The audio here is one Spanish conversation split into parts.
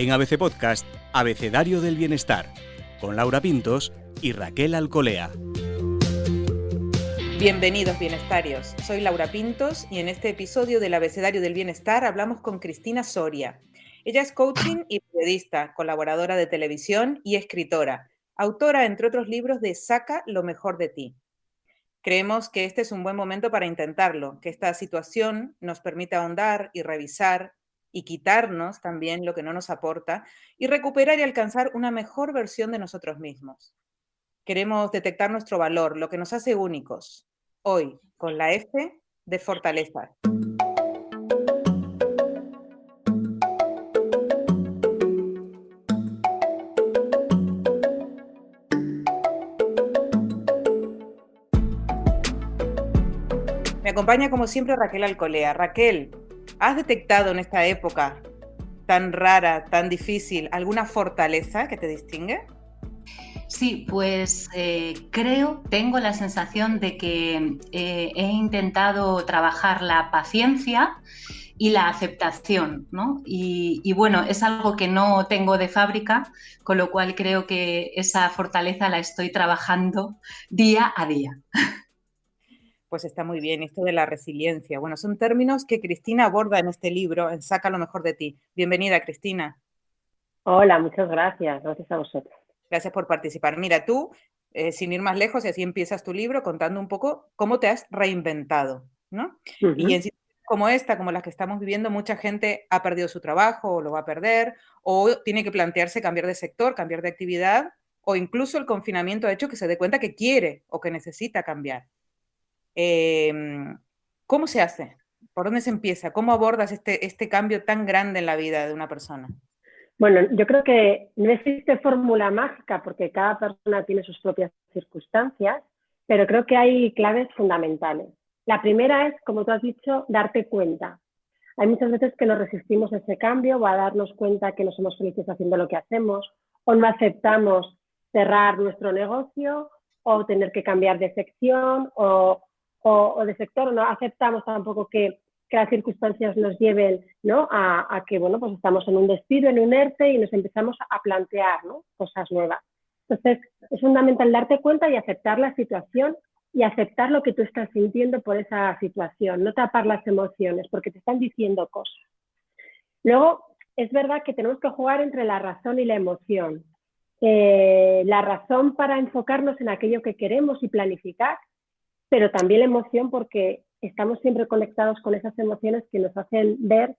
En ABC Podcast, Abecedario del Bienestar, con Laura Pintos y Raquel Alcolea. Bienvenidos bienestarios, soy Laura Pintos y en este episodio del Abecedario del Bienestar hablamos con Cristina Soria. Ella es coaching y periodista, colaboradora de televisión y escritora, autora entre otros libros de Saca lo mejor de ti. Creemos que este es un buen momento para intentarlo, que esta situación nos permita ahondar y revisar y quitarnos también lo que no nos aporta y recuperar y alcanzar una mejor versión de nosotros mismos. Queremos detectar nuestro valor, lo que nos hace únicos. Hoy, con la F de fortaleza. Me acompaña como siempre Raquel Alcolea. Raquel, ¿has detectado en esta época tan rara, tan difícil, alguna fortaleza que te distingue? Sí, pues tengo la sensación de que he intentado trabajar la paciencia y la aceptación, ¿no? Y bueno, es algo que no tengo de fábrica, con lo cual creo que esa fortaleza la estoy trabajando día a día. Pues está muy bien, esto de la resiliencia. Bueno, son términos que Cristina aborda en este libro, en Saca lo mejor de ti. Bienvenida, Cristina. Hola, muchas gracias. Gracias a vosotros. Gracias por participar. Mira, tú, sin ir más lejos, y así empiezas tu libro contando un poco cómo te has reinventado, ¿no? Y en situaciones como esta, como las que estamos viviendo, mucha gente ha perdido su trabajo o lo va a perder, o tiene que plantearse cambiar de sector, cambiar de actividad, o incluso el confinamiento ha hecho que se dé cuenta que quiere o que necesita cambiar. ¿Cómo se hace? ¿Por dónde se empieza? ¿Cómo abordas este cambio tan grande en la vida de una persona? Bueno, yo creo que no existe fórmula mágica porque cada persona tiene sus propias circunstancias, pero creo que hay claves fundamentales. La primera es, como tú has dicho, darte cuenta. Hay muchas veces que nos resistimos a ese cambio o a darnos cuenta que no somos felices haciendo lo que hacemos o no aceptamos cerrar nuestro negocio o tener que cambiar de sección o de sector, o no aceptamos tampoco que las circunstancias nos lleven, ¿no? a que bueno, pues estamos en un despido, en un ERTE y nos empezamos a plantear, ¿no? cosas nuevas. Entonces, es fundamental darte cuenta y aceptar la situación y aceptar lo que tú estás sintiendo por esa situación, no tapar las emociones porque te están diciendo cosas. Luego, es verdad que tenemos que jugar entre la razón y la emoción. La razón para enfocarnos en aquello que queremos y planificar, pero también la emoción porque estamos siempre conectados con esas emociones que nos hacen ver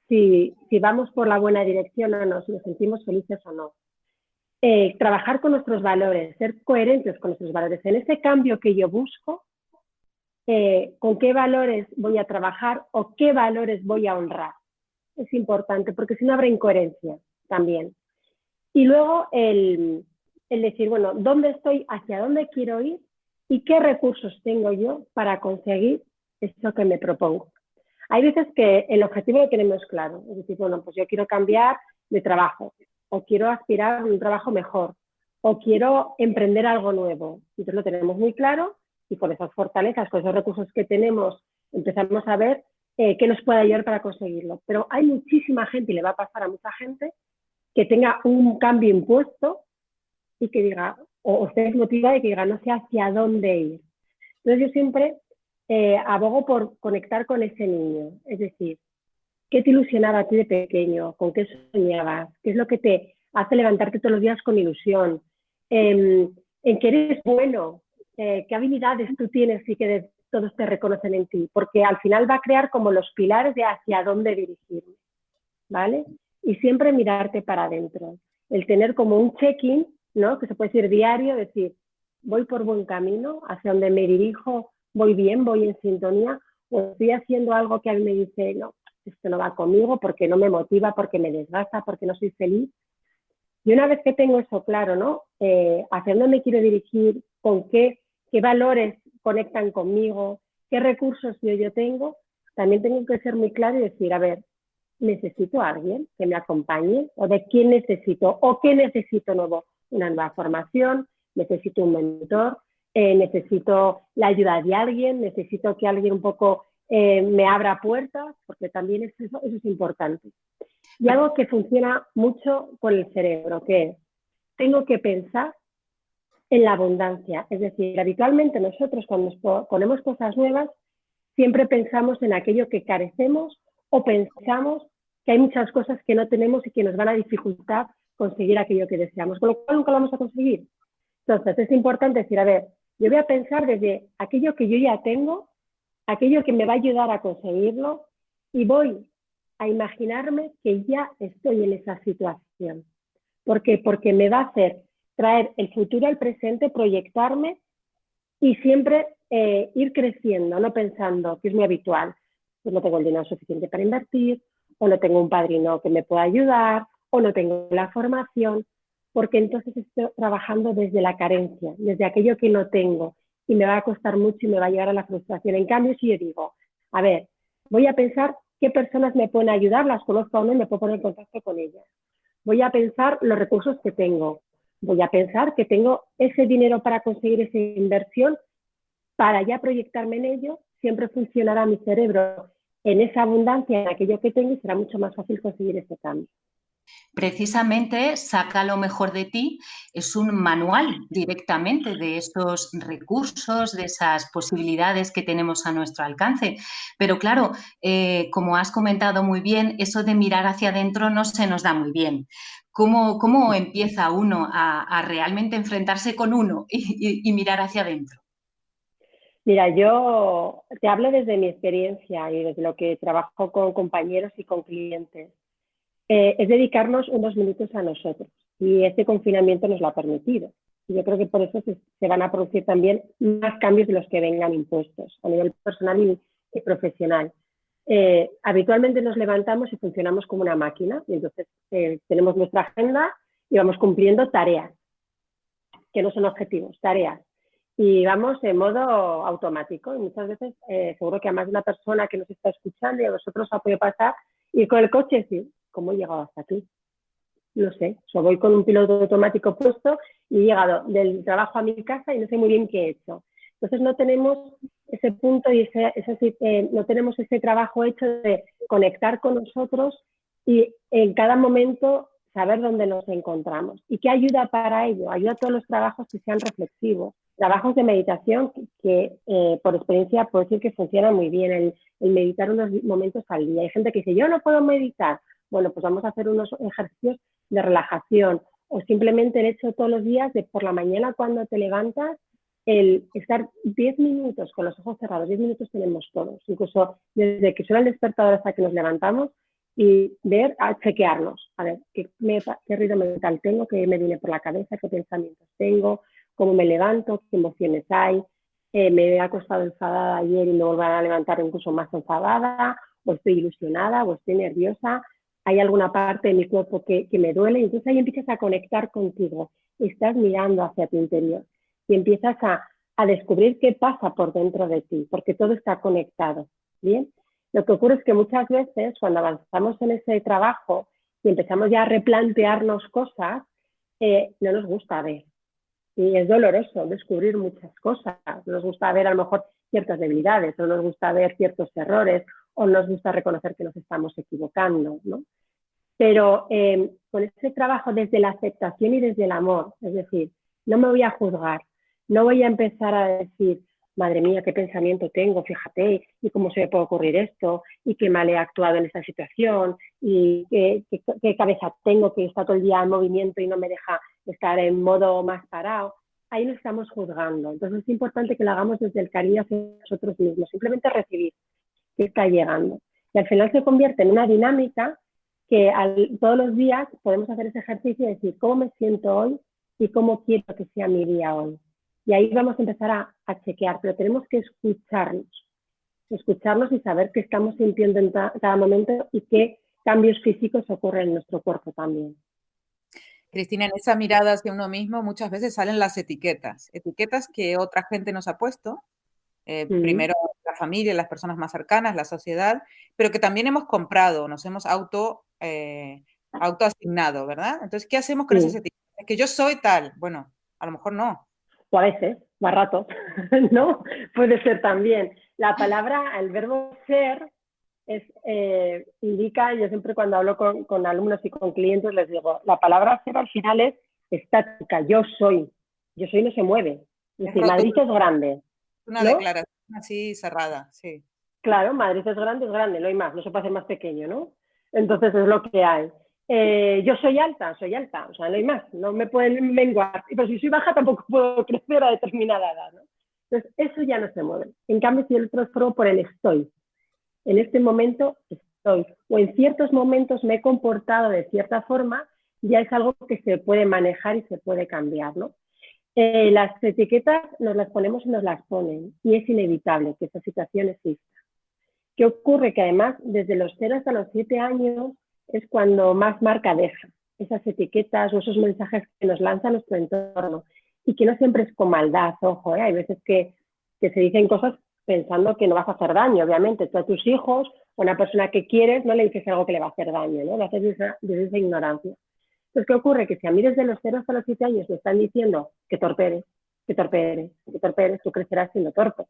si vamos por la buena dirección o no, si nos sentimos felices o no. Trabajar con nuestros valores, ser coherentes con nuestros valores. En ese cambio que yo busco, ¿con qué valores voy a trabajar o qué valores voy a honrar? Es importante porque si no habrá incoherencia también. Y luego el decir, bueno, ¿dónde estoy? ¿Hacia dónde quiero ir? ¿Y qué recursos tengo yo para conseguir eso que me propongo? Hay veces que el objetivo lo tenemos claro. Es decir, bueno, pues yo quiero cambiar de trabajo o quiero aspirar a un trabajo mejor o quiero emprender algo nuevo. Entonces lo tenemos muy claro y con esas fortalezas, con esos recursos que tenemos, empezamos a ver qué nos puede ayudar para conseguirlo. Pero hay muchísima gente y le va a pasar a mucha gente que tenga un cambio impuesto y que diga, o esté desmotivada y que diga, no sé hacia dónde ir. Entonces yo siempre abogo por conectar con ese niño, es decir, ¿qué te ilusionaba a ti de pequeño? ¿Con qué soñabas? ¿Qué es lo que te hace levantarte todos los días con ilusión? ¿En qué eres bueno? ¿Qué habilidades tú tienes y que todos te reconocen en ti? Porque al final va a crear como los pilares de hacia dónde dirigirme, ¿vale? Y siempre mirarte para adentro. El tener como un check-in, ¿no? Que se puede decir diario, decir, voy por buen camino, hacia donde me dirijo, voy bien, voy en sintonía, o estoy haciendo algo que a mí me dice, no, esto no va conmigo porque no me motiva, porque me desgasta, porque no soy feliz. Y una vez que tengo eso claro, ¿no? Hacia dónde me quiero dirigir, con qué valores conectan conmigo, qué recursos yo tengo, también tengo que ser muy claro y decir, a ver, necesito a alguien que me acompañe, o de quién necesito, o qué necesito nuevo, una nueva formación, necesito un mentor, necesito la ayuda de alguien, necesito que alguien un poco me abra puertas, porque también eso es importante. Y algo que funciona mucho con el cerebro, que es, tengo que pensar en la abundancia. Es decir, habitualmente nosotros cuando nos ponemos cosas nuevas, siempre pensamos en aquello que carecemos o pensamos que hay muchas cosas que no tenemos y que nos van a dificultar conseguir aquello que deseamos, con lo cual nunca lo vamos a conseguir. Entonces, es importante decir, a ver, yo voy a pensar desde aquello que yo ya tengo, aquello que me va a ayudar a conseguirlo, y voy a imaginarme que ya estoy en esa situación. ¿Por qué? Porque me va a hacer traer el futuro al presente, proyectarme y siempre ir creciendo, no pensando, que es muy habitual, pues no tengo el dinero suficiente para invertir, o no tengo un padrino que me pueda ayudar, o no tengo la formación, porque entonces estoy trabajando desde la carencia, desde aquello que no tengo, y me va a costar mucho y me va a llevar a la frustración. En cambio, si yo digo, a ver, voy a pensar qué personas me pueden ayudar, las conozco o no y me puedo poner en contacto con ellas. Voy a pensar los recursos que tengo. Voy a pensar que tengo ese dinero para conseguir esa inversión, para ya proyectarme en ello, siempre funcionará mi cerebro en esa abundancia, en aquello que tengo, y será mucho más fácil conseguir ese cambio. Precisamente Saca lo mejor de ti es un manual directamente de esos recursos, de esas posibilidades que tenemos a nuestro alcance. Pero claro, como has comentado muy bien, eso de mirar hacia adentro no se nos da muy bien. ¿Cómo empieza uno a realmente enfrentarse con uno y mirar hacia adentro? Mira, yo te hablo desde mi experiencia y desde lo que trabajo con compañeros y con clientes. Es dedicarnos unos minutos a nosotros, y este confinamiento nos lo ha permitido. Y yo creo que por eso se van a producir también más cambios de los que vengan impuestos a nivel personal y profesional. Habitualmente nos levantamos y funcionamos como una máquina, y entonces tenemos nuestra agenda y vamos cumpliendo tareas, que no son objetivos, tareas. Y vamos en modo automático, y muchas veces seguro que a más de una persona que nos está escuchando y a vosotros os puede pasar ir con el coche y decir, ¿cómo he llegado hasta aquí? No sé, voy con un piloto automático puesto y he llegado del trabajo a mi casa y no sé muy bien qué he hecho. Entonces no tenemos ese punto y no tenemos ese trabajo hecho de conectar con nosotros y en cada momento saber dónde nos encontramos. ¿Y qué ayuda para ello? Ayuda a todos los trabajos que sean reflexivos, trabajos de meditación que por experiencia puedo decir que funcionan muy bien, el meditar unos momentos al día. Hay gente que dice, yo no puedo meditar. Bueno, pues vamos a hacer unos ejercicios de relajación, o simplemente el hecho todos los días de por la mañana cuando te levantas, el estar 10 minutos con los ojos cerrados. 10 minutos tenemos todos, incluso desde que suena el despertador hasta que nos levantamos, y chequearnos, a ver qué ruido mental tengo, qué me viene por la cabeza, qué pensamientos tengo, cómo me levanto, qué emociones hay, me he acostado enfadada ayer y me vuelvo a levantar incluso más enfadada, o estoy ilusionada, o estoy nerviosa, hay alguna parte de mi cuerpo que me duele, y entonces ahí empiezas a conectar contigo, estás mirando hacia tu interior y empiezas a descubrir qué pasa por dentro de ti, porque todo está conectado, ¿bien? Lo que ocurre es que muchas veces cuando avanzamos en ese trabajo y empezamos ya a replantearnos cosas, no nos gusta ver. Y es doloroso descubrir muchas cosas. No nos gusta ver a lo mejor ciertas debilidades, no nos gusta ver ciertos errores, o nos gusta reconocer que nos estamos equivocando, ¿no? Pero con ese trabajo desde la aceptación y desde el amor, es decir, no me voy a juzgar, no voy a empezar a decir, madre mía, qué pensamiento tengo, fíjate, y cómo se me puede ocurrir esto, y qué mal he actuado en esta situación, y qué cabeza tengo que está todo el día en movimiento y no me deja estar en modo más parado. Ahí nos estamos juzgando. Entonces es importante que lo hagamos desde el cariño hacia nosotros mismos, simplemente recibir que está llegando. Y al final se convierte en una dinámica que todos los días podemos hacer ese ejercicio y decir cómo me siento hoy y cómo quiero que sea mi día hoy. Y ahí vamos a empezar a chequear, pero tenemos que escucharnos y saber qué estamos sintiendo en cada momento y qué cambios físicos ocurren en nuestro cuerpo también. Cristina, en esa mirada hacia uno mismo muchas veces salen las etiquetas que otra gente nos ha puesto, primero la familia, las personas más cercanas, la sociedad, pero que también hemos comprado, nos hemos autoasignado, ¿verdad? Entonces, ¿qué hacemos con esas etiquetas? Es que yo soy tal, bueno, a lo mejor no. O a veces, o a rato, ¿no? Puede ser también. La palabra, el verbo ser, indica, yo siempre cuando hablo con alumnos y con clientes les digo, la palabra ser al final es estática, yo soy no se mueve. Es decir, Madrid es grande. Una ¿no? declaración así cerrada, sí. Claro, Madrid es grande, no hay más, no se puede hacer más pequeño, ¿no? Entonces es lo que hay. Yo soy alta, o sea, no hay más, no me pueden menguar. Pero si soy baja tampoco puedo crecer a determinada edad, ¿no? Entonces eso ya no se mueve. En cambio, si yo lo transformo por el estoy, en este momento estoy, o en ciertos momentos me he comportado de cierta forma, ya es algo que se puede manejar y se puede cambiar, ¿no? Las etiquetas nos las ponemos y nos las ponen, y es inevitable que esa situación exista. ¿Qué ocurre? Que además, desde los 0 hasta los 7 años es cuando más marca deja esas etiquetas o esos mensajes que nos lanza nuestro entorno, y que no siempre es con maldad, ojo, hay veces que se dicen cosas pensando que no vas a hacer daño, obviamente. Tú a tus hijos o a una persona que quieres no le dices algo que le va a hacer daño, ¿no? Lo haces desde esa ignorancia. Entonces, ¿qué ocurre? Que si a mí desde los 0 hasta los 7 años me están diciendo que torpe eres, tú crecerás siendo torpe.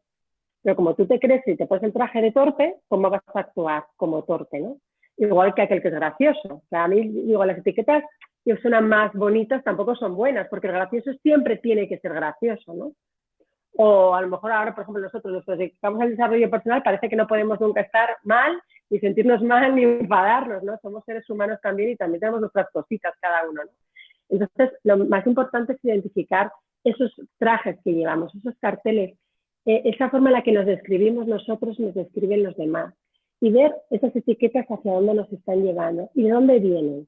Pero como tú te crees y te pones el traje de torpe, ¿cómo vas a actuar como torpe, no? Igual que aquel que es gracioso. O sea, a mí, digo, las etiquetas que suenan más bonitas tampoco son buenas, porque el gracioso siempre tiene que ser gracioso, ¿no? O a lo mejor ahora, por ejemplo, nosotros nos dedicamos al desarrollo personal, parece que no podemos nunca estar mal, ni sentirnos mal, ni enfadarnos, ¿no? Somos seres humanos también y también tenemos nuestras cositas cada uno, ¿no? Entonces, lo más importante es identificar esos trajes que llevamos, esos carteles, esa forma en la que nos describimos nosotros, nos describen los demás, y ver esas etiquetas hacia dónde nos están llevando y de dónde vienen.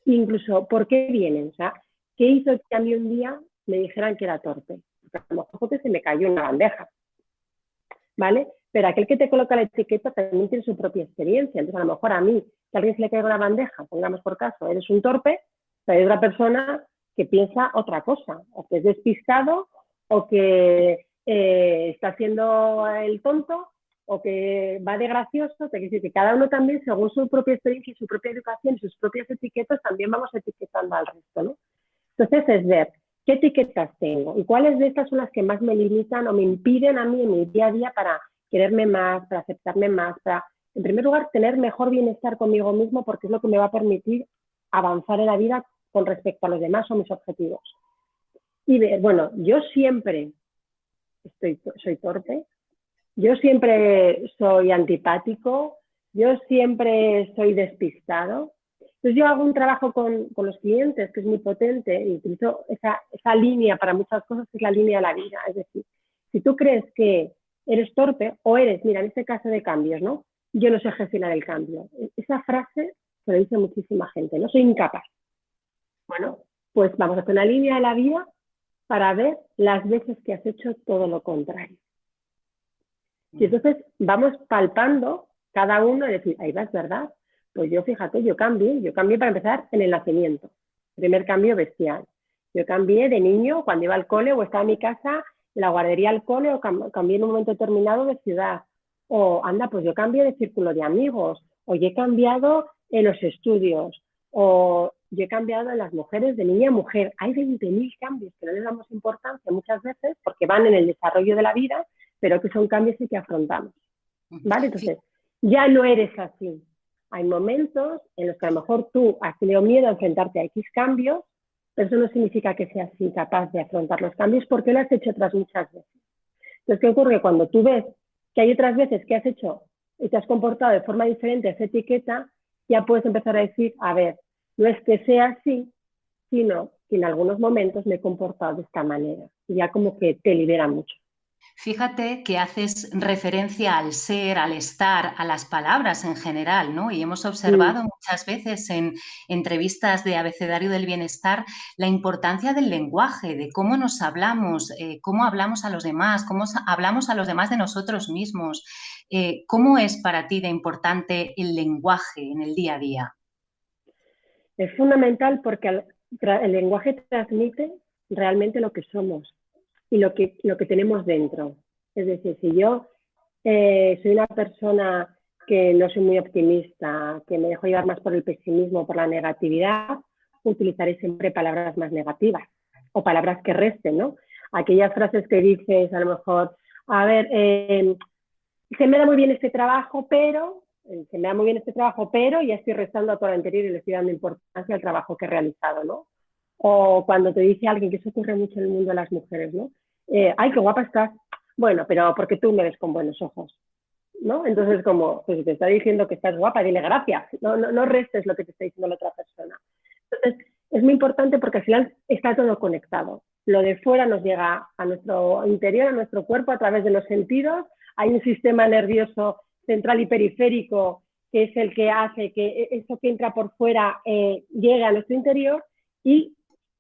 Incluso, ¿por qué vienen? O sea, ¿qué hizo que a mí un día me dijeran que era torpe? Porque a lo mejor se me cayó una bandeja, ¿vale? Pero aquel que te coloca la etiqueta también tiene su propia experiencia. Entonces, a lo mejor a mí, que a alguien se le caiga una bandeja, pongamos por caso, eres un torpe, pero hay otra persona que piensa otra cosa, o que es despistado, o que está haciendo el tonto, o que va de gracioso. Te quiero decir que cada uno también, según su propia experiencia y su propia educación y sus propias etiquetas, también vamos etiquetando al resto, ¿no? Entonces es ver qué etiquetas tengo y cuáles de estas son las que más me limitan o me impiden a mí en mi día a día para quererme más, para aceptarme más, para, en primer lugar, tener mejor bienestar conmigo mismo, porque es lo que me va a permitir avanzar en la vida con respecto a los demás o mis objetivos. Y ver, bueno, yo siempre soy torpe, yo siempre soy antipático, yo siempre soy despistado. Entonces yo hago un trabajo con los clientes que es muy potente y utilizo esa línea para muchas cosas, que es la línea de la vida. Es decir, si tú crees que eres torpe o eres, mira, en este caso de cambios, ¿no? Yo no sé gestionar el cambio. Esa frase se lo dice muchísima gente, no soy incapaz. Bueno, pues vamos a hacer una línea de la vida para ver las veces que has hecho todo lo contrario. Y entonces vamos palpando cada uno y decir, ahí va, es verdad. Pues yo, fíjate, yo cambié para empezar en el nacimiento. Primer cambio bestial. Yo cambié de niño cuando iba al cole o estaba en mi casa, en la guardería al cole, o cambié en un momento determinado de ciudad. O anda, pues yo cambié de círculo de amigos, o yo he cambiado en los estudios, o yo he cambiado en las mujeres de niña a mujer. Hay 20.000 cambios que no les damos importancia muchas veces porque van en el desarrollo de la vida, pero que son cambios que afrontamos. ¿Vale? Entonces, ya no eres así. Hay momentos en los que a lo mejor tú has tenido miedo a enfrentarte a X cambios, pero eso no significa que seas incapaz de afrontar los cambios porque lo has hecho otras muchas veces. Entonces, ¿qué ocurre? Cuando tú ves que hay otras veces que has hecho y te has comportado de forma diferente a esa etiqueta, ya puedes empezar a decir, a ver, no es que sea así, sino que en algunos momentos me he comportado de esta manera. Y ya como que te libera mucho. Fíjate que haces referencia al ser, al estar, a las palabras en general, ¿no? Y hemos observado muchas veces en entrevistas de Abecedario del Bienestar la importancia del lenguaje, de cómo nos hablamos, cómo hablamos a los demás, cómo hablamos a los demás de nosotros mismos. ¿Cómo es para ti de importante el lenguaje en el día a día? Es fundamental porque el lenguaje transmite realmente lo que somos y lo que tenemos dentro. Es decir, si yo soy una persona que no soy muy optimista, que me dejo llevar más por el pesimismo, por la negatividad, utilizaré siempre palabras más negativas o palabras que resten, ¿no? Aquellas frases que dices a lo mejor, a ver, se me da muy bien este trabajo, pero se me da muy bien este trabajo, pero ya estoy restando a todo lo anterior y le estoy dando importancia al trabajo que he realizado, ¿no? O cuando te dice alguien, que eso ocurre mucho en el mundo de las mujeres, ¿no? Ay, qué guapa estás. Bueno, pero porque tú me ves con buenos ojos, ¿no? Entonces, como, pues si te está diciendo que estás guapa, dile gracias, no restes lo que te está diciendo la otra persona. Entonces, es muy importante porque al final está todo conectado. Lo de fuera nos llega a nuestro interior, a nuestro cuerpo, a través de los sentidos. Hay un sistema nervioso central y periférico que es el que hace que eso que entra por fuera llegue a nuestro interior y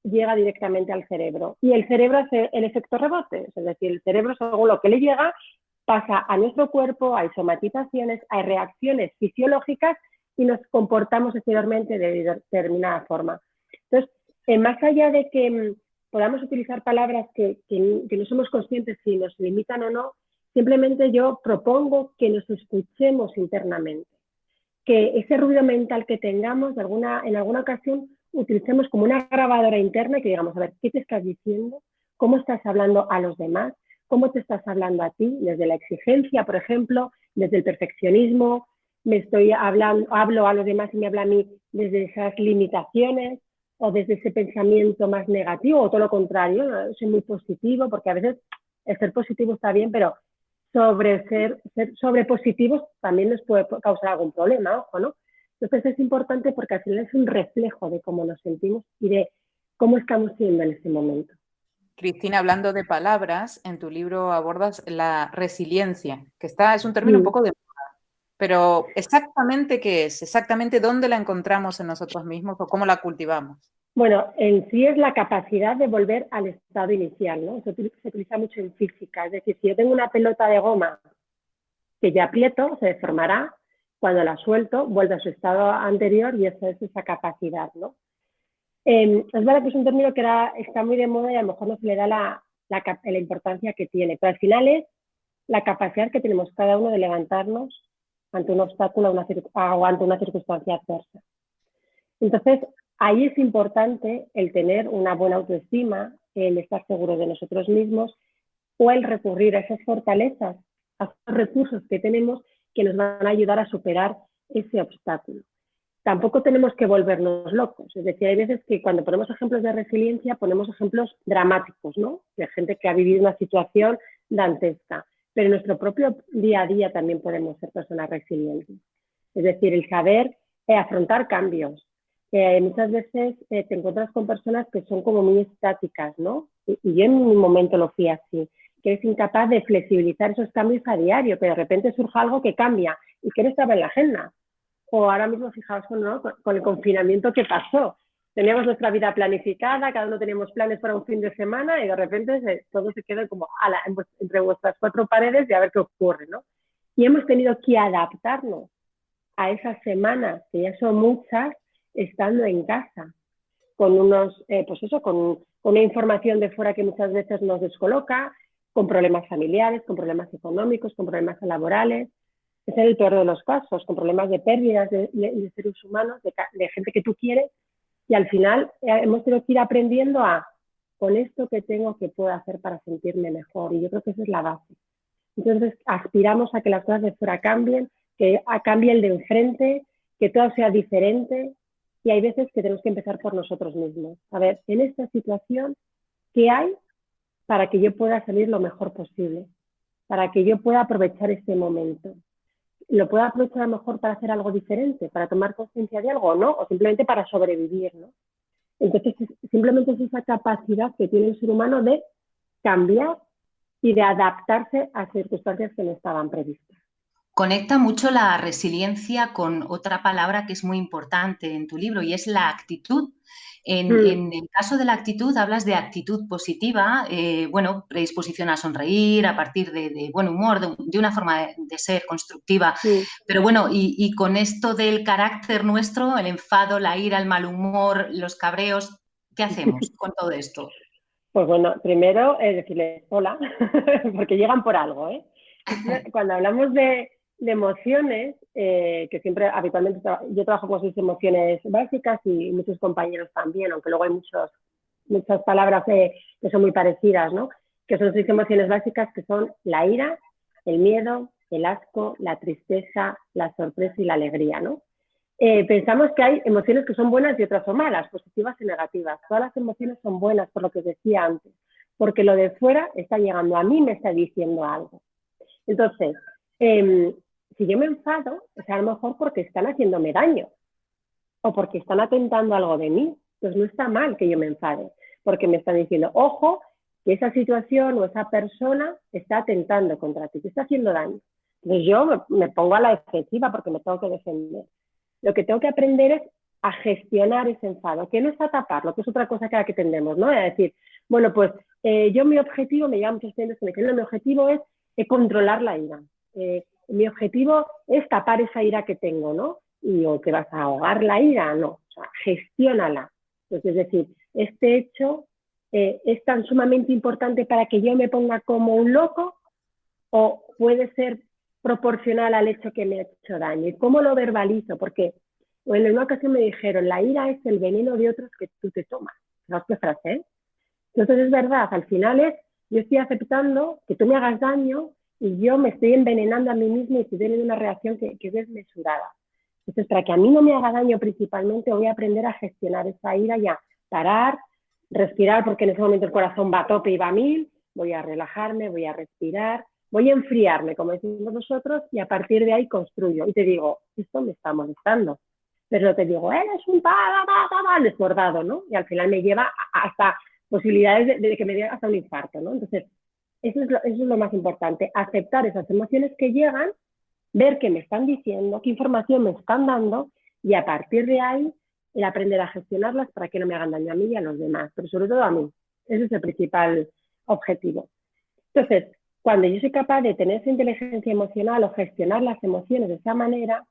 llega directamente al cerebro. Y el cerebro hace el efecto rebote, es decir, el cerebro, según lo que le llega, pasa a nuestro cuerpo, hay somatizaciones, hay reacciones fisiológicas y nos comportamos exteriormente de determinada forma. Entonces, más allá de que podamos utilizar palabras que no somos conscientes si nos limitan o no, simplemente yo propongo que nos escuchemos internamente, que ese ruido mental que tengamos en alguna ocasión utilicemos como una grabadora interna y que digamos, a ver, ¿qué te estás diciendo? ¿Cómo estás hablando a los demás? ¿Cómo te estás hablando a ti? Desde la exigencia, por ejemplo, desde el perfeccionismo, hablo a los demás y me habla a mí desde esas limitaciones o desde ese pensamiento más negativo o todo lo contrario, ¿no? Soy muy positivo, porque a veces el ser positivo está bien, pero ser sobrepositivos también nos puede causar algún problema, ojo, ¿no? Entonces es importante porque al final es un reflejo de cómo nos sentimos y de cómo estamos siendo en este momento. Cristina, hablando de palabras, en tu libro abordas la resiliencia, que es un término un poco de moda, pero exactamente qué es, exactamente dónde la encontramos en nosotros mismos o cómo la cultivamos. Bueno, en sí es la capacidad de volver al estado inicial, ¿no? Se utiliza mucho en física, es decir, si yo tengo una pelota de goma que ya aprieto, se deformará, cuando la suelto, vuelve a su estado anterior y esa es esa capacidad, ¿no? Es verdad que es un término que está muy de moda y a lo mejor no se le da la importancia que tiene, pero al final es la capacidad que tenemos cada uno de levantarnos ante un obstáculo o ante una circunstancia adversa. Entonces, ahí es importante el tener una buena autoestima, el estar seguro de nosotros mismos o el recurrir a esas fortalezas, a esos recursos que tenemos que nos van a ayudar a superar ese obstáculo. Tampoco tenemos que volvernos locos, es decir, hay veces que cuando ponemos ejemplos de resiliencia ponemos ejemplos dramáticos, ¿no? De gente que ha vivido una situación dantesca, pero en nuestro propio día a día también podemos ser personas resilientes. Es decir, el saber afrontar cambios. Muchas veces te encuentras con personas que son como muy estáticas, ¿no? Y yo en un momento lo fui así, que eres incapaz de flexibilizar esos cambios a diario, que de repente surja algo que cambia y que no estaba en la agenda. O ahora mismo, fijaos, ¿no? Con el confinamiento que pasó. Teníamos nuestra vida planificada, cada uno teníamos planes para un fin de semana y de repente todo se queda como entre vuestras cuatro paredes y a ver qué ocurre, ¿no? Y hemos tenido que adaptarnos a esas semanas, que ya son muchas, estando en casa, con con una información de fuera que muchas veces nos descoloca, con problemas familiares, con problemas económicos, con problemas laborales. Es el peor de los casos, con problemas de pérdidas de seres humanos, de gente que tú quieres, y al final hemos tenido que ir aprendiendo con esto que tengo, que puedo hacer para sentirme mejor, y yo creo que esa es la base. Entonces aspiramos a que las cosas de fuera cambien, que cambie el de enfrente, que todo sea diferente, y hay veces que tenemos que empezar por nosotros mismos. A ver, en esta situación, ¿qué hay para que yo pueda salir lo mejor posible? Para que yo pueda aprovechar este momento. Lo pueda aprovechar a lo mejor para hacer algo diferente, para tomar conciencia de algo o no, o simplemente para sobrevivir, ¿no? Entonces, simplemente es esa capacidad que tiene el ser humano de cambiar y de adaptarse a circunstancias que no estaban previstas. Conecta mucho la resiliencia con otra palabra que es muy importante en tu libro y es la actitud. En el caso de la actitud hablas de actitud positiva, predisposición a sonreír, a partir de buen humor, de una forma de ser constructiva. Sí. Pero bueno, y con esto del carácter nuestro, el enfado, la ira, el mal humor, los cabreos, ¿qué hacemos con todo esto? Pues bueno, primero decirles hola, porque llegan por algo, ¿eh? Cuando hablamos de emociones, que siempre habitualmente yo trabajo con 6 emociones básicas y muchos compañeros también, aunque luego hay muchas palabras que son muy parecidas, ¿no? Que son 6 emociones básicas, que son la ira, el miedo, el asco, la tristeza, la sorpresa y la alegría, ¿no? Pensamos que hay emociones que son buenas y otras son malas, positivas y negativas. Todas las emociones son buenas, por lo que os decía antes, porque lo de fuera está llegando a mí, me está diciendo algo. Entonces, si yo me enfado, es a lo mejor porque están haciéndome daño o porque están atentando algo de mí. Pues no está mal que yo me enfade, porque me están diciendo, ojo, que esa situación o esa persona está atentando contra ti, te está haciendo daño. Entonces yo me pongo a la defensiva porque me tengo que defender. Lo que tengo que aprender es a gestionar ese enfado, que no es a taparlo, que es otra cosa que tendemos, ¿no? Es decir, bueno, pues yo mi objetivo, me llama muchos clientes que me dicen, mi objetivo es controlar la ira. Mi objetivo es tapar esa ira que tengo, ¿no? Y o que vas a ahogar la ira, no, o sea, gestiónala. Entonces, es decir, este hecho es tan sumamente importante para que yo me ponga como un loco o puede ser proporcional al hecho que me ha hecho daño. ¿Y cómo lo verbalizo? Porque en una ocasión me dijeron, la ira es el veneno de otros que tú te tomas. ¿Sabes qué frase? Entonces es verdad, al final yo estoy aceptando que tú me hagas daño y yo me estoy envenenando a mí misma y estoy teniendo una reacción que es desmesurada. Entonces, para que a mí no me haga daño principalmente, voy a aprender a gestionar esa ira y a parar, respirar, porque en ese momento el corazón va a tope y va a 1000, voy a relajarme, voy a respirar, voy a enfriarme, como decimos nosotros, y a partir de ahí construyo. Y te digo, esto me está molestando. Pero te digo, eres un desbordado, ¿no? Y al final me lleva hasta posibilidades de que me dé hasta un infarto, ¿no? Entonces, eso es lo más importante, aceptar esas emociones que llegan, ver qué me están diciendo, qué información me están dando, y a partir de ahí, el aprender a gestionarlas para que no me hagan daño a mí y a los demás, pero sobre todo a mí. Ese es el principal objetivo. Entonces, cuando yo soy capaz de tener esa inteligencia emocional o gestionar las emociones de esa manera,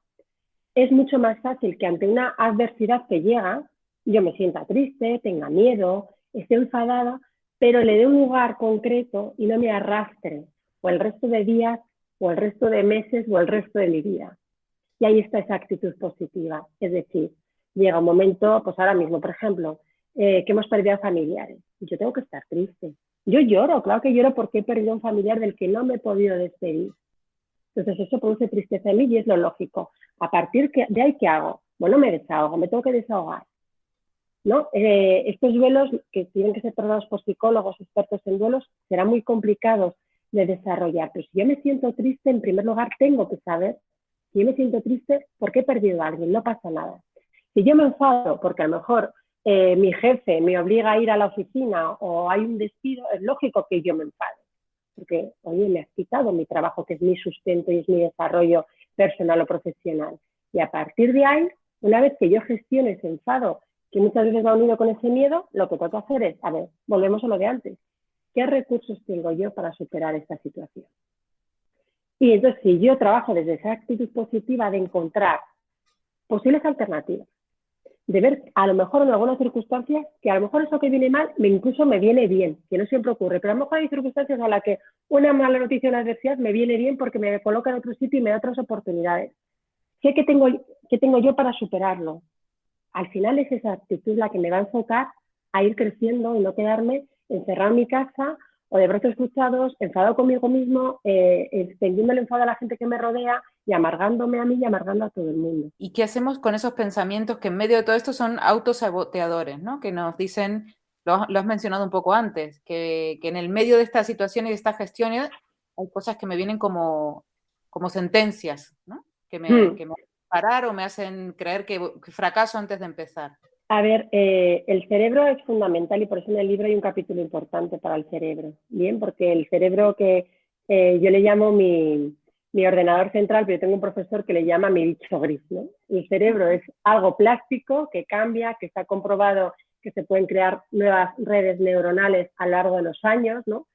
es mucho más fácil que ante una adversidad que llega, yo me sienta triste, tenga miedo, esté enfadada, pero le dé un lugar concreto y no me arrastre o el resto de días o el resto de meses o el resto de mi vida. Y ahí está esa actitud positiva. Es decir, llega un momento, pues ahora mismo, por ejemplo, que hemos perdido a familiares. Yo tengo que estar triste. Yo lloro, claro que lloro porque he perdido a un familiar del que no me he podido despedir. Entonces eso produce tristeza en mí y es lo lógico. A partir de ahí, ¿qué hago? Bueno, me desahogo, me tengo que desahogar, ¿no? Estos duelos que tienen que ser tratados por psicólogos expertos en duelos serán muy complicados de desarrollar. Pero si yo me siento triste, en primer lugar tengo que saber, si yo me siento triste, ¿por qué he perdido a alguien? No pasa nada. Si yo me enfado porque a lo mejor mi jefe me obliga a ir a la oficina o hay un despido, es lógico que yo me enfade. Porque, oye, me has quitado mi trabajo, que es mi sustento y es mi desarrollo personal o profesional. Y a partir de ahí, una vez que yo gestione ese enfado, que muchas veces va unido con ese miedo, lo que tengo que hacer es, a ver, volvemos a lo de antes. ¿Qué recursos tengo yo para superar esta situación? Y entonces, si yo trabajo desde esa actitud positiva de encontrar posibles alternativas, de ver a lo mejor en algunas circunstancias que a lo mejor eso que viene mal incluso me viene bien, que no siempre ocurre, pero a lo mejor hay circunstancias a las que una mala noticia o una adversidad me viene bien porque me coloca en otro sitio y me da otras oportunidades. Sé que tengo yo para superarlo. Al final es esa actitud la que me va a enfocar a ir creciendo y no quedarme encerrado en mi casa o de brazos cruzados, enfadado conmigo mismo, extendiendo el enfado a la gente que me rodea y amargándome a mí y amargando a todo el mundo. ¿Y qué hacemos con esos pensamientos que en medio de todo esto son autosaboteadores, ¿no? Que nos dicen, lo has mencionado un poco antes, que en el medio de esta situación y de esta gestión hay cosas que me vienen como sentencias, ¿no? Que me hacen parar o me hacen creer que fracaso antes de empezar. A ver, el cerebro es fundamental y por eso en el libro hay un capítulo importante para el cerebro, ¿bien? Porque el cerebro que yo le llamo mi ordenador central, pero yo tengo un profesor que le llama mi bicho gris, ¿no? El cerebro es algo plástico que cambia, que está comprobado que se pueden crear nuevas redes neuronales a lo largo de los años, ¿no?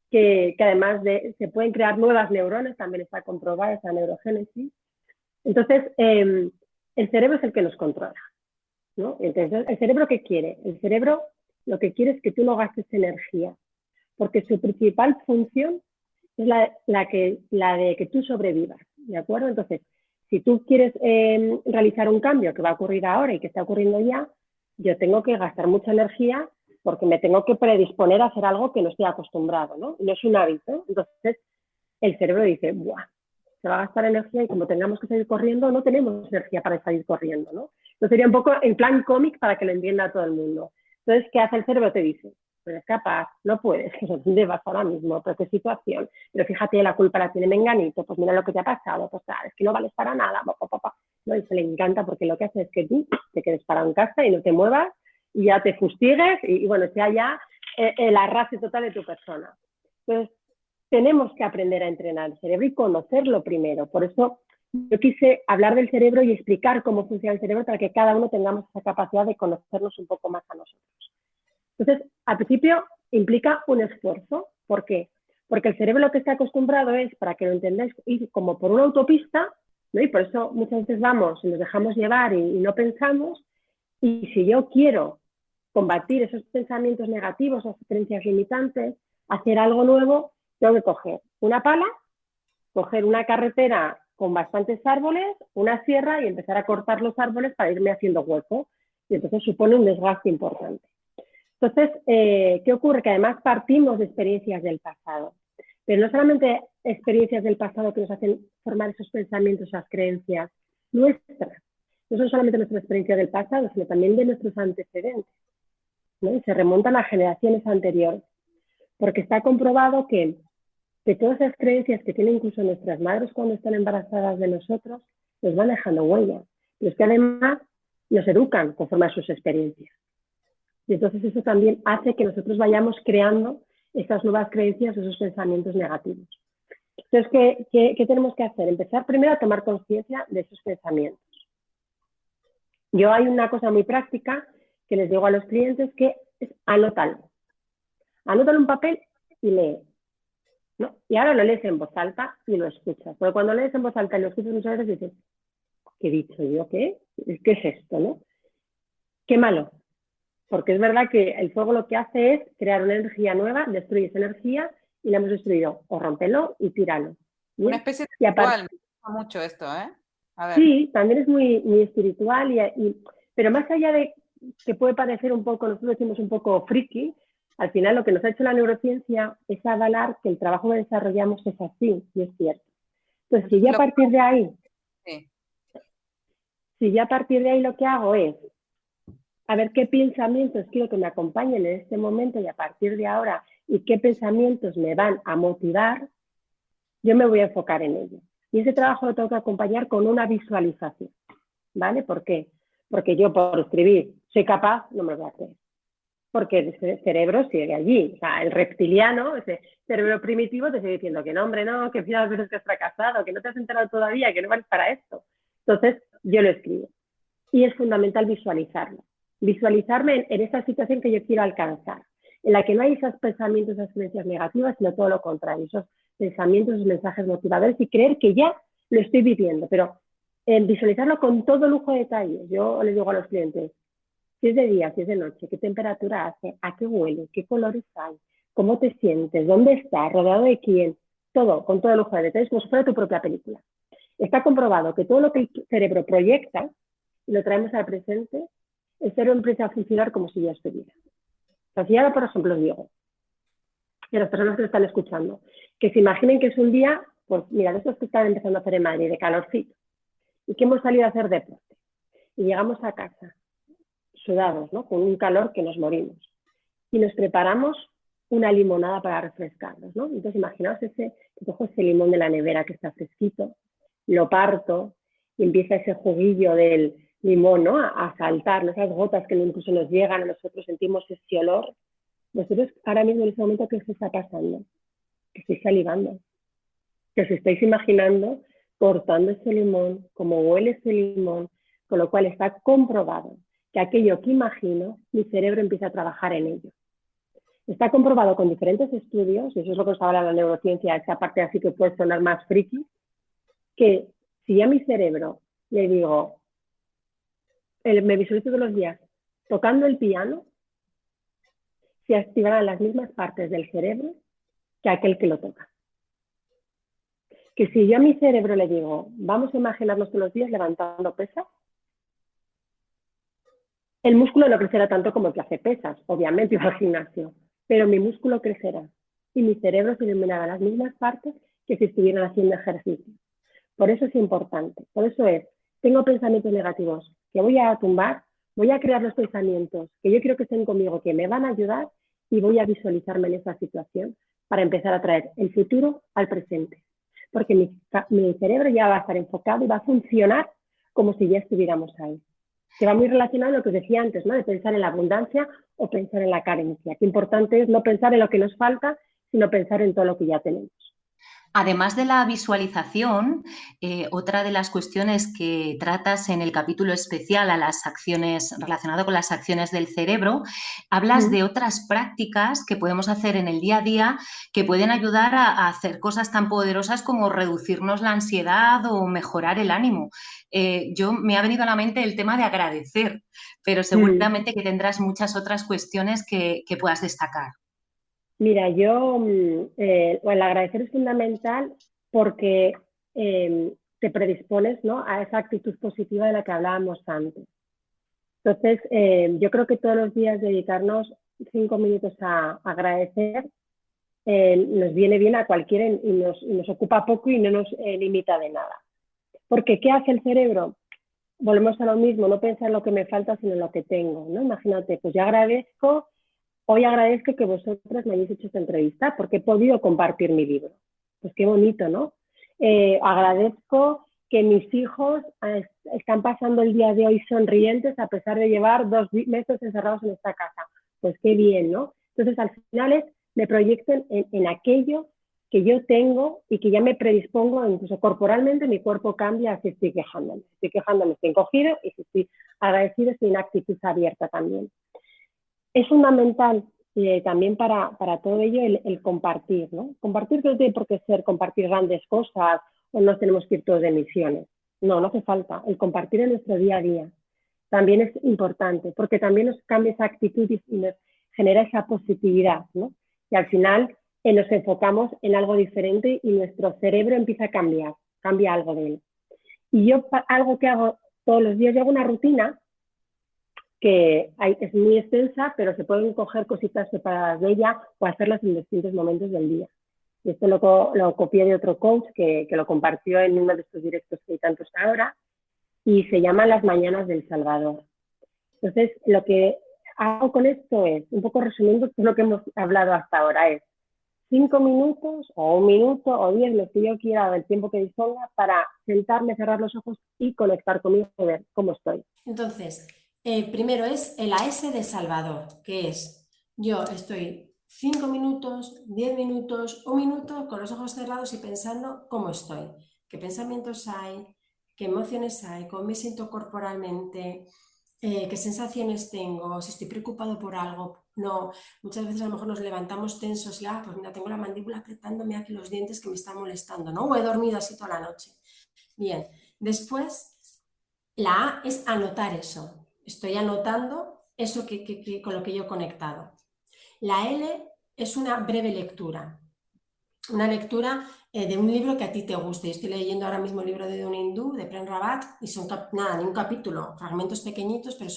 Que además se pueden crear nuevas neuronas, también está comprobada esa neurogénesis. Entonces, el cerebro es el que nos controla, ¿no? Entonces, ¿el cerebro qué quiere? El cerebro lo que quiere es que tú no gastes energía, porque su principal función es la de que tú sobrevivas, ¿de acuerdo? Entonces, si tú quieres realizar un cambio que va a ocurrir ahora y que está ocurriendo ya, yo tengo que gastar mucha energía porque me tengo que predisponer a hacer algo que no estoy acostumbrado, ¿no? No es un hábito. Entonces, el cerebro dice, ¡buah! se va a gastar energía y como tengamos que salir corriendo, no tenemos energía para salir corriendo, ¿no? Entonces sería un poco en plan cómic para que lo entienda todo el mundo. Entonces, ¿qué hace el cerebro? Te dice, no eres capaz, no puedes, ¿dónde vas ahora mismo? ¿Pero qué situación? Pero fíjate, la culpa la tiene Menganito, pues mira lo que te ha pasado, pues claro, es que no vales para nada, ¿no? Y se le encanta porque lo que hace es que tú te quedes parado en casa y no te muevas y ya te fustigues y bueno, sea ya el arrastre total de tu persona. Entonces, tenemos que aprender a entrenar el cerebro y conocerlo primero. Por eso yo quise hablar del cerebro y explicar cómo funciona el cerebro para que cada uno tengamos esa capacidad de conocernos un poco más a nosotros. Entonces, al principio implica un esfuerzo. ¿Por qué? Porque el cerebro lo que está acostumbrado es, para que lo entendáis, ir como por una autopista, ¿no? Y por eso muchas veces vamos y nos dejamos llevar y no pensamos. Y si yo quiero combatir esos pensamientos negativos, esas creencias limitantes, hacer algo nuevo, tengo que coger una pala, coger una carretera con bastantes árboles, una sierra y empezar a cortar los árboles para irme haciendo hueco. Y entonces supone un desgaste importante. Entonces, ¿qué ocurre? Que además partimos de experiencias del pasado. Pero no solamente experiencias del pasado que nos hacen formar esos pensamientos, esas creencias nuestras. No son solamente nuestra experiencia del pasado, sino también de nuestros antecedentes, ¿no? Y se remontan a generaciones anteriores. Porque está comprobado que todas esas creencias que tienen incluso nuestras madres cuando están embarazadas de nosotros, nos van dejando huellas. Pero es que además nos educan conforme a sus experiencias. Y entonces eso también hace que nosotros vayamos creando estas nuevas creencias, esos pensamientos negativos. Entonces, ¿qué tenemos que hacer? Empezar primero a tomar conciencia de esos pensamientos. Yo hay una cosa muy práctica que les digo a los clientes que es anótalo. Anótalo en un papel y lee. ¿No? Y ahora lo lees en voz alta y lo escuchas. Porque cuando lees en voz alta y lo escuchas muchas veces dices, ¿qué he dicho yo? ¿Qué es esto? ¿No? Qué malo. Porque es verdad que el fuego lo que hace es crear una energía nueva, destruye esa energía y la hemos destruido. O rómpelo y tíralo. ¿Bien? Una especie de ritual, me gusta mucho esto, ¿eh? A ver. Sí, también es muy, muy espiritual, pero más allá de que puede parecer un poco, nosotros decimos un poco friki, al final lo que nos ha hecho la neurociencia es avalar que el trabajo que desarrollamos es así, y es cierto. Entonces, si ya a partir de ahí, lo que hago es a ver qué pensamientos quiero que me acompañen en este momento y a partir de ahora, y qué pensamientos me van a motivar, yo me voy a enfocar en ello. Y ese trabajo lo tengo que acompañar con una visualización, ¿vale? ¿Por qué? Porque yo por escribir soy capaz, no me lo voy a hacer. Porque el cerebro sigue allí. O sea, el reptiliano, ese cerebro primitivo, te sigue diciendo que no, hombre, no, que las veces que has fracasado, que no te has enterado todavía, que no vales para esto. Entonces, yo lo escribo. Y es fundamental visualizarlo. Visualizarme en esa situación que yo quiero alcanzar, en la que no hay esos pensamientos, esas creencias negativas, sino todo lo contrario, esos pensamientos, esos mensajes motivadores y creer que ya lo estoy viviendo, pero visualizarlo con todo lujo de detalles. Yo les digo a los clientes, si es de día, si es de noche, qué temperatura hace, a qué huele, qué colores hay, cómo te sientes, dónde estás, rodeado de quién, todo, con todo lujo de detalles, como si fuera tu propia película. Está comprobado que todo lo que el cerebro proyecta y lo traemos al presente, el cerebro empieza a funcionar como si ya estuviera. O sea, si ahora, por ejemplo, os digo, y a las personas que lo están escuchando, que se imaginen que es un día, pues mira, de estos que están empezando a hacer en Madrid, de calorcito, y que hemos salido a hacer deporte, y llegamos a casa, sudados, ¿no? Con un calor que nos morimos, y nos preparamos una limonada para refrescarnos, ¿no? Entonces imaginaos que cojo ese limón de la nevera que está fresquito, lo parto, y empieza ese juguillo del limón, ¿no? A saltar, ¿no? Esas gotas que incluso nos llegan, a nosotros sentimos ese olor. Vosotros ahora mismo en ese momento, ¿qué os está pasando? Que estáis salivando, que os estáis imaginando cortando ese limón, cómo huele ese limón, con lo cual está comprobado que aquello que imagino, mi cerebro empieza a trabajar en ello. Está comprobado con diferentes estudios, y eso es lo que os habla la neurociencia, esta parte así que puede sonar más friki, que si a mi cerebro le digo, me visualizo todos los días tocando el piano, se activarán las mismas partes del cerebro que aquel que lo toca. Que si yo a mi cerebro le digo, vamos a imaginarnos todos los días levantando pesas, el músculo no crecerá tanto como el que hace pesas, obviamente, va al gimnasio, pero mi músculo crecerá y mi cerebro se iluminará las mismas partes que si estuvieran haciendo ejercicio. Por eso es importante. Por eso tengo pensamientos negativos que voy a tumbar, voy a crear los pensamientos que yo quiero que estén conmigo, que me van a ayudar, y voy a visualizarme en esa situación para empezar a traer el futuro al presente. Porque mi cerebro ya va a estar enfocado y va a funcionar como si ya estuviéramos ahí. Que va muy relacionado a lo que os decía antes, ¿no? De pensar en la abundancia o pensar en la carencia. Qué importante es no pensar en lo que nos falta, sino pensar en todo lo que ya tenemos. Además de la visualización, otra de las cuestiones que tratas en el capítulo especial a las acciones, relacionado con las acciones del cerebro, hablas de otras prácticas que podemos hacer en el día a día que pueden ayudar a hacer cosas tan poderosas como reducirnos la ansiedad o mejorar el ánimo. Me ha venido a la mente el tema de agradecer, pero seguramente que tendrás muchas otras cuestiones que puedas destacar. Mira, el agradecer es fundamental porque te predispones, ¿no?, a esa actitud positiva de la que hablábamos antes. Entonces, yo creo que todos los días dedicarnos 5 minutos a agradecer nos viene bien a cualquiera y nos ocupa poco y no nos limita de nada. Porque, ¿qué hace el cerebro? Volvemos a lo mismo, no pensar en lo que me falta, sino en lo que tengo, ¿no? Imagínate, pues yo hoy agradezco que vosotras me hayáis hecho esta entrevista porque he podido compartir mi libro. Pues qué bonito, ¿no? Agradezco que mis hijos están pasando el día de hoy sonrientes a pesar de llevar 2 meses encerrados en esta casa. Pues qué bien, ¿no? Entonces, al final me proyecto en aquello que yo tengo y que ya me predispongo, incluso corporalmente mi cuerpo cambia si estoy quejándome. Estoy encogido, y si estoy agradecido, estoy en actitud abierta también. Es fundamental también para todo ello el compartir, ¿no? Compartir no tiene por qué ser compartir grandes cosas o no tenemos que ir todos de misiones. No hace falta. El compartir en nuestro día a día también es importante porque también nos cambia esa actitud y nos genera esa positividad, ¿no? Y al final nos enfocamos en algo diferente y nuestro cerebro empieza a cambia algo de él. Y yo, algo que hago todos los días, yo hago una rutina que es muy extensa, pero se pueden coger cositas separadas de ella o hacerlas en distintos momentos del día. Y esto lo copié de otro coach que lo compartió en uno de estos directos que hay tantos ahora, y se llama Las Mañanas del Salvador. Entonces, lo que hago con esto es, un poco resumiendo todo lo que hemos hablado hasta ahora, es 5 minutos o 1 minuto o 10, lo que yo quiera, del tiempo que disponga, para sentarme, cerrar los ojos y conectar conmigo y ver cómo estoy. Entonces, primero es el AS de Salvador, que es yo estoy 5 minutos, 10 minutos, 1 minuto con los ojos cerrados y pensando cómo estoy, qué pensamientos hay, qué emociones hay, cómo me siento corporalmente, qué sensaciones tengo, si estoy preocupado por algo. No, muchas veces a lo mejor nos levantamos tensos y pues mira, tengo la mandíbula apretándome aquí los dientes que me están molestando, ¿no? O he dormido así toda la noche. Bien, después la A es anotar eso. Estoy anotando eso con lo que yo he conectado. La L es una breve lectura. Una lectura de un libro que a ti te guste. Yo estoy leyendo ahora mismo el libro de Don Hindú, de Prem Rawat, y son ni un capítulo, fragmentos pequeñitos, pero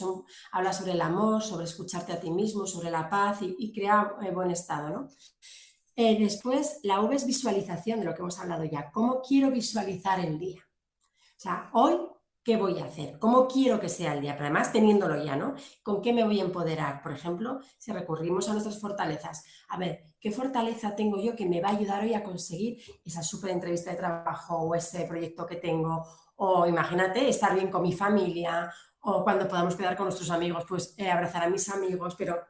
habla sobre el amor, sobre escucharte a ti mismo, sobre la paz y crear buen estado, ¿no? Después, la V es visualización, de lo que hemos hablado ya. ¿Cómo quiero visualizar el día? O sea, hoy, ¿qué voy a hacer? ¿Cómo quiero que sea el día? Pero además teniéndolo ya, ¿no? ¿Con qué me voy a empoderar? Por ejemplo, si recurrimos a nuestras fortalezas. A ver, ¿qué fortaleza tengo yo que me va a ayudar hoy a conseguir esa súper entrevista de trabajo o ese proyecto que tengo? O imagínate, estar bien con mi familia, o cuando podamos quedar con nuestros amigos, pues abrazar a mis amigos, pero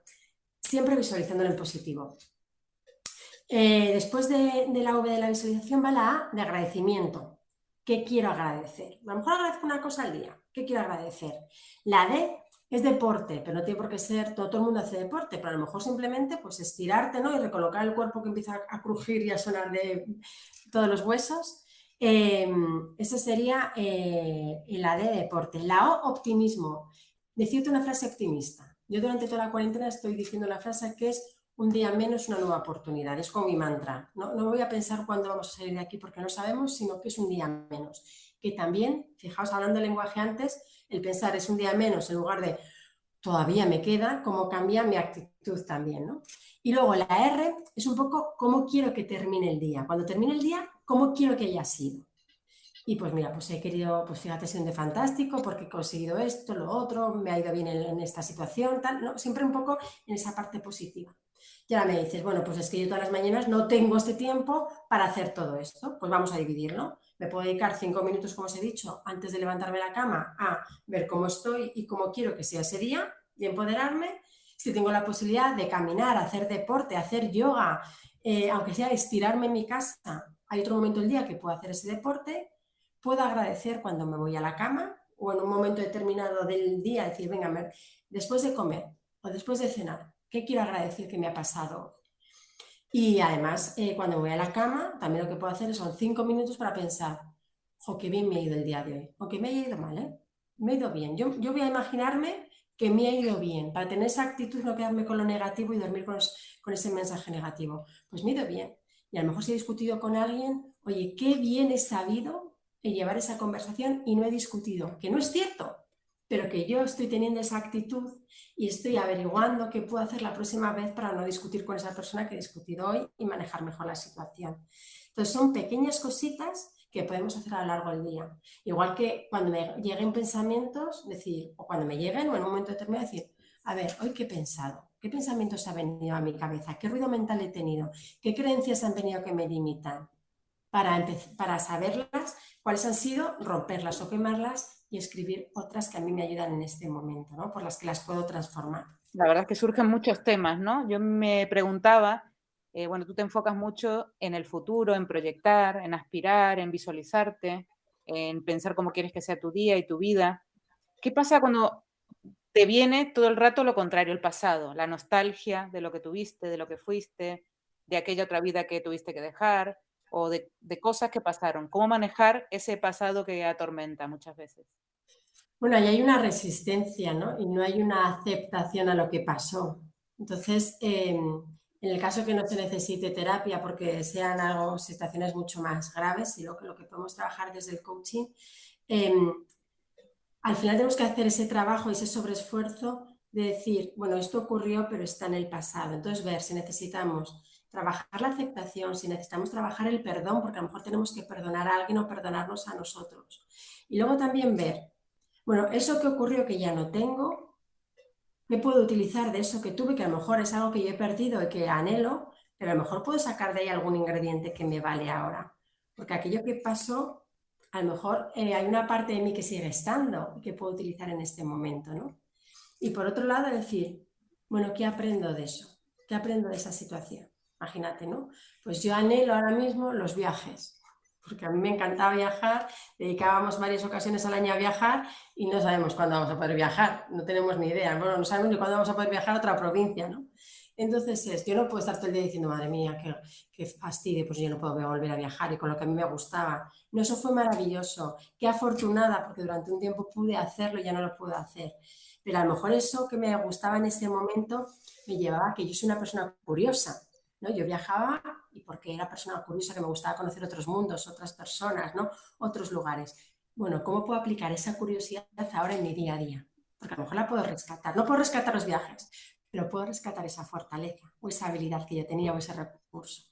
siempre visualizándolo en positivo. Después de la V de la visualización va la A de agradecimiento. ¿Qué quiero agradecer? A lo mejor agradezco una cosa al día. ¿Qué quiero agradecer? La D es deporte, pero no tiene por qué ser, todo el mundo hace deporte, pero a lo mejor simplemente pues estirarte, ¿no? Y recolocar el cuerpo que empieza a crujir y a sonar de todos los huesos. Ese sería la D de deporte. La O, optimismo. Decirte una frase optimista. Yo durante toda la cuarentena estoy diciendo la frase que es: un día menos, una nueva oportunidad. Es como mi mantra. No voy a pensar cuándo vamos a salir de aquí porque no sabemos, sino que es un día menos. Que también, fijaos, hablando del lenguaje antes, el pensar es un día menos en lugar de todavía me queda, cómo cambia mi actitud también, ¿no? Y luego la R es un poco cómo quiero que termine el día. Cuando termine el día, cómo quiero que haya sido. Y pues mira, pues he querido, pues fíjate, siendo fantástico porque he conseguido esto, lo otro, me ha ido bien en esta situación, tal, ¿no? Siempre un poco en esa parte positiva. Y ahora me dices, bueno, pues es que yo todas las mañanas no tengo este tiempo para hacer todo esto, pues vamos a dividirlo. Me puedo dedicar 5 minutos, como os he dicho, antes de levantarme de la cama a ver cómo estoy y cómo quiero que sea ese día y empoderarme. Si tengo la posibilidad de caminar, hacer deporte, hacer yoga, aunque sea estirarme en mi casa, hay otro momento del día que puedo hacer ese deporte. Puedo agradecer cuando me voy a la cama o en un momento determinado del día, decir, venga, después de comer o después de cenar, ¿qué quiero agradecer que me ha pasado? Y además, cuando me voy a la cama, también lo que puedo hacer son 5 minutos para pensar, jo, qué bien me ha ido el día de hoy, o que me haya ido mal, ¿eh? Me ha ido bien. Yo voy a imaginarme que me ha ido bien, para tener esa actitud, no quedarme con lo negativo y dormir con ese mensaje negativo. Pues me ha ido bien. Y a lo mejor si he discutido con alguien, oye, qué bien he sabido llevar esa conversación y no he discutido, que no es cierto, pero que yo estoy teniendo esa actitud y estoy averiguando qué puedo hacer la próxima vez para no discutir con esa persona que he discutido hoy y manejar mejor la situación. Entonces son pequeñas cositas que podemos hacer a lo largo del día. Igual que cuando me lleguen pensamientos, decir, o cuando me lleguen o en un momento determinado decir, a ver, hoy qué he pensado, qué pensamientos han venido a mi cabeza, qué ruido mental he tenido, qué creencias han venido que me limitan, para saberlas, cuáles han sido, romperlas o quemarlas y escribir otras que a mí me ayudan en este momento, ¿no? Por las que las puedo transformar. La verdad es que surgen muchos temas, ¿no? Yo me preguntaba, bueno, tú te enfocas mucho en el futuro, en proyectar, en aspirar, en visualizarte, en pensar cómo quieres que sea tu día y tu vida. ¿Qué pasa cuando te viene todo el rato lo contrario, el pasado, la nostalgia de lo que tuviste, de lo que fuiste, de aquella otra vida que tuviste que dejar o de cosas que pasaron? ¿Cómo manejar ese pasado que atormenta muchas veces? Bueno, ahí hay una resistencia, ¿no? Y no hay una aceptación a lo que pasó. Entonces, en el caso que no se necesite terapia porque sean algo, situaciones mucho más graves y lo que podemos trabajar desde el coaching, al final tenemos que hacer ese trabajo, ese sobreesfuerzo de decir, bueno, esto ocurrió, pero está en el pasado. Entonces, ver si necesitamos trabajar la aceptación, si necesitamos trabajar el perdón, porque a lo mejor tenemos que perdonar a alguien o perdonarnos a nosotros. Y luego también ver, bueno, eso que ocurrió que ya no tengo, ¿qué puedo utilizar de eso que tuve? Que a lo mejor es algo que yo he perdido y que anhelo, pero a lo mejor puedo sacar de ahí algún ingrediente que me vale ahora. Porque aquello que pasó, a lo mejor hay una parte de mí que sigue estando y que puedo utilizar en este momento, ¿no? Y por otro lado, decir, bueno, ¿qué aprendo de eso? ¿Qué aprendo de esa situación? Imagínate, ¿no? Pues yo anhelo ahora mismo los viajes, porque a mí me encantaba viajar, dedicábamos varias ocasiones al año a viajar y no sabemos cuándo vamos a poder viajar, no tenemos ni idea, bueno, no sabemos ni cuándo vamos a poder viajar a otra provincia, ¿no? Entonces, yo no puedo estar todo el día diciendo, madre mía, qué fastidio, pues yo no puedo volver a viajar y con lo que a mí me gustaba. No, eso fue maravilloso, qué afortunada, porque durante un tiempo pude hacerlo y ya no lo puedo hacer. Pero a lo mejor eso que me gustaba en ese momento me llevaba a que yo soy una persona curiosa, ¿no? Yo viajaba y porque era persona curiosa que me gustaba conocer otros mundos, otras personas, ¿no? Otros lugares. Bueno, ¿cómo puedo aplicar esa curiosidad ahora en mi día a día? Porque a lo mejor la puedo rescatar. No puedo rescatar los viajes, pero puedo rescatar esa fortaleza o esa habilidad que yo tenía o ese recurso.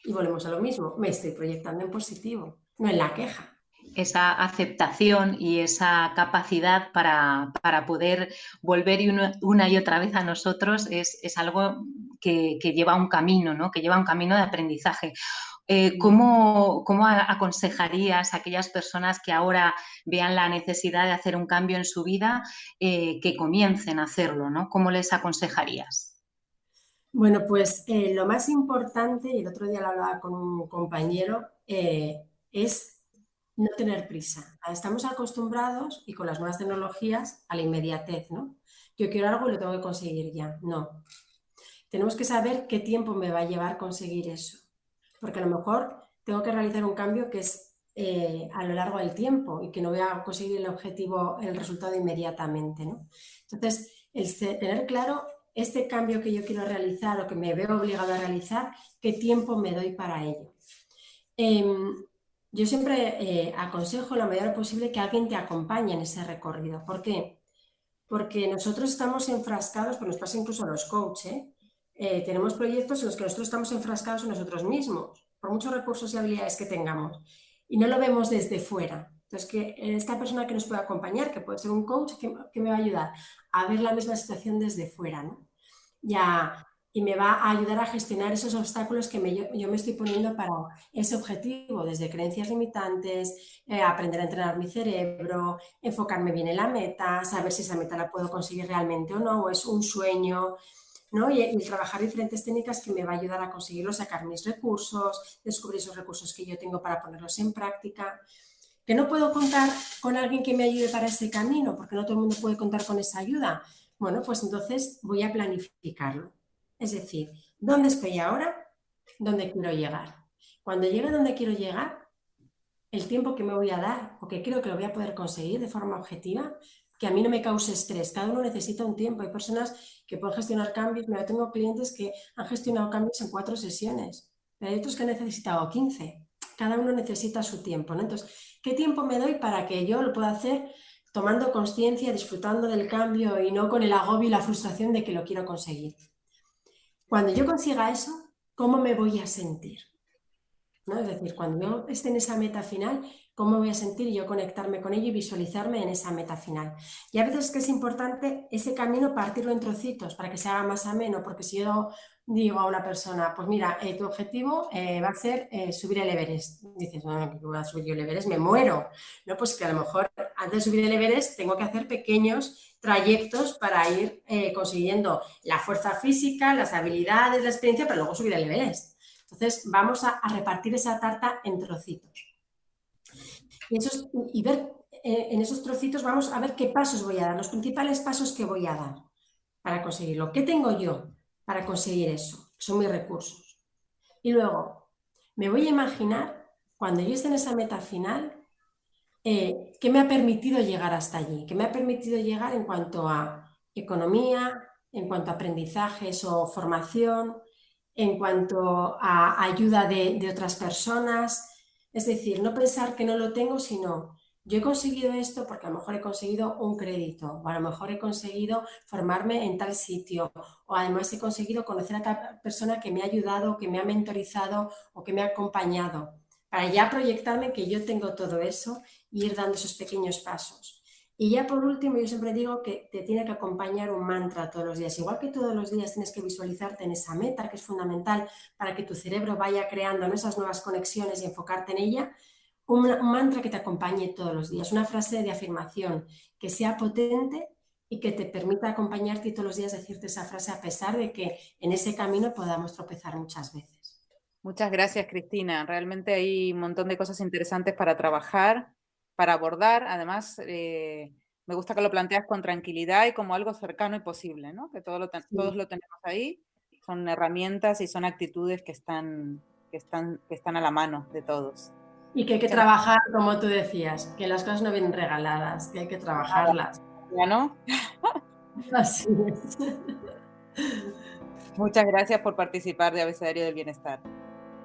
Y volvemos a lo mismo, me estoy proyectando en positivo, no en la queja. Esa aceptación y esa capacidad para poder volver una y otra vez a nosotros es algo que lleva un camino, ¿no? Que lleva un camino de aprendizaje. ¿Cómo aconsejarías a aquellas personas que ahora vean la necesidad de hacer un cambio en su vida, que comiencen a hacerlo, ¿no? ¿Cómo les aconsejarías? Bueno, pues lo más importante, y el otro día lo hablaba con un compañero, es no tener prisa. Estamos acostumbrados, y con las nuevas tecnologías, a la inmediatez, ¿no? Yo quiero algo y lo tengo que conseguir ya. No. Tenemos que saber qué tiempo me va a llevar conseguir eso. Porque a lo mejor tengo que realizar un cambio que es a lo largo del tiempo y que no voy a conseguir el objetivo, el resultado inmediatamente, ¿no? Entonces, tener claro este cambio que yo quiero realizar o que me veo obligado a realizar, qué tiempo me doy para ello. Yo siempre aconsejo la medida posible que alguien te acompañe en ese recorrido. ¿Por qué? Porque nosotros estamos enfrascados, pues nos pasa incluso a los coaches, tenemos proyectos en los que nosotros estamos enfrascados en nosotros mismos, por muchos recursos y habilidades que tengamos. y no lo vemos desde fuera. Entonces, que esta persona que nos puede acompañar, que puede ser un coach, que me va a ayudar a ver la misma situación desde fuera, ¿no? Y me va a ayudar a gestionar esos obstáculos que yo me estoy poniendo para ese objetivo, desde creencias limitantes, aprender a entrenar mi cerebro, enfocarme bien en la meta, saber si esa meta la puedo conseguir realmente o no, o es un sueño, ¿no? Y el trabajar diferentes técnicas que me va a ayudar a conseguirlo, sacar mis recursos, descubrir esos recursos que yo tengo para ponerlos en práctica. Que no puedo contar con alguien que me ayude para ese camino, porque no todo el mundo puede contar con esa ayuda. Bueno, pues entonces voy a planificarlo. Es decir, ¿dónde estoy ahora? ¿Dónde quiero llegar? Cuando llegue a donde quiero llegar, el tiempo que me voy a dar o que creo que lo voy a poder conseguir de forma objetiva, que a mí no me cause estrés. Cada uno necesita un tiempo. Hay personas que pueden gestionar cambios. Mira, tengo clientes que han gestionado cambios en 4 sesiones, pero hay otros que han necesitado 15. Cada uno necesita su tiempo, ¿no? Entonces, ¿qué tiempo me doy para que yo lo pueda hacer tomando conciencia, disfrutando del cambio y no con el agobio y la frustración de que lo quiero conseguir? Cuando yo consiga eso, ¿cómo me voy a sentir? ¿No? Es decir, cuando yo esté en esa meta final, ¿cómo voy a sentir y yo conectarme con ello y visualizarme en esa meta final? Y a veces es que es importante ese camino partirlo en trocitos para que se haga más ameno, porque si yo digo a una persona, pues mira, tu objetivo va a ser subir el Everest. Dices, no, ¿qué voy a subir yo el Everest? Me muero. No, pues que a lo mejor antes de subir el Everest tengo que hacer pequeños trayectos para ir consiguiendo la fuerza física, las habilidades, la experiencia, para luego subir el Everest. Entonces vamos a repartir esa tarta en trocitos. Y ver en esos trocitos vamos a ver qué pasos voy a dar, los principales pasos que voy a dar para conseguirlo. ¿Qué tengo yo para conseguir eso? Son mis recursos. Y luego me voy a imaginar, cuando yo esté en esa meta final, qué me ha permitido llegar hasta allí, qué me ha permitido llegar en cuanto a economía, en cuanto a aprendizajes o formación, en cuanto a ayuda de otras personas. Es decir, no pensar que no lo tengo, sino yo he conseguido esto porque a lo mejor he conseguido un crédito, o a lo mejor he conseguido formarme en tal sitio, o además he conseguido conocer a tal persona que me ha ayudado, que me ha mentorizado o que me ha acompañado, para ya proyectarme que yo tengo todo eso y ir dando esos pequeños pasos. Y ya por último, yo siempre digo que te tiene que acompañar un mantra todos los días. Igual que todos los días tienes que visualizarte en esa meta, que es fundamental para que tu cerebro vaya creando esas nuevas conexiones y enfocarte en ella, un mantra que te acompañe todos los días, una frase de afirmación que sea potente y que te permita acompañarte y todos los días decirte esa frase a pesar de que en ese camino podamos tropezar muchas veces. Muchas gracias, Cristina. Realmente hay un montón de cosas interesantes para trabajar, para abordar. Además, me gusta que lo planteas con tranquilidad y como algo cercano y posible, ¿no? Que todos lo tenemos ahí. Son herramientas y son actitudes que están a la mano de todos. Y que hay que trabajar, como tú decías, que las cosas no vienen regaladas, que hay que trabajarlas. ¿Ya no? Así es. Muchas gracias por participar de Abecedario del Bienestar.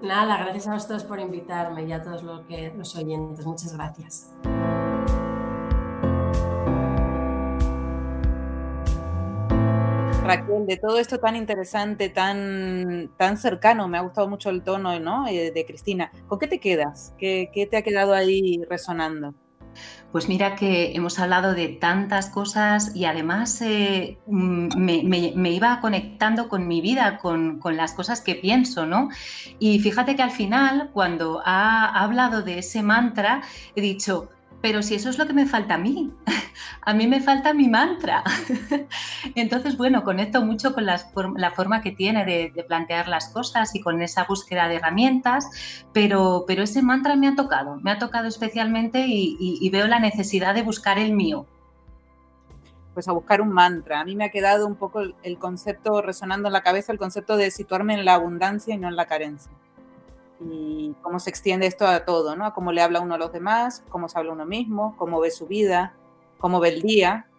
Nada, gracias a vosotros por invitarme y a todos los oyentes. Muchas gracias. Raquel, de todo esto tan interesante, tan cercano, me ha gustado mucho el tono, ¿no? De Cristina. ¿Con qué te quedas? ¿Qué te ha quedado ahí resonando? Pues mira que hemos hablado de tantas cosas y además me iba conectando con mi vida, con las cosas que pienso, ¿no? Y fíjate que al final, cuando ha hablado de ese mantra, he dicho, pero si eso es lo que me falta a mí me falta mi mantra. Entonces, bueno, conecto mucho con la forma que tiene de plantear las cosas y con esa búsqueda de herramientas, pero ese mantra me ha tocado especialmente y veo la necesidad de buscar el mío. Pues a buscar un mantra. A mí me ha quedado un poco el concepto resonando en la cabeza, el concepto de situarme en la abundancia y no en la carencia. Y cómo se extiende esto a todo, ¿no? A cómo le habla uno a los demás, cómo se habla uno mismo, cómo ve su vida, cómo ve el día,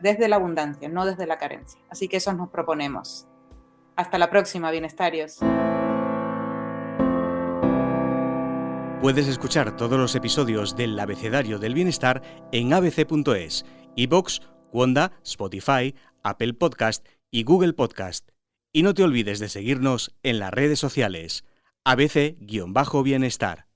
desde la abundancia, no desde la carencia. Así que eso nos proponemos. Hasta la próxima, bienestarios. Puedes escuchar todos los episodios del Abecedario del Bienestar en abc.es, iVoox, Wanda, Spotify, Apple Podcast y Google Podcast. Y no te olvides de seguirnos en las redes sociales. ABC-Bienestar.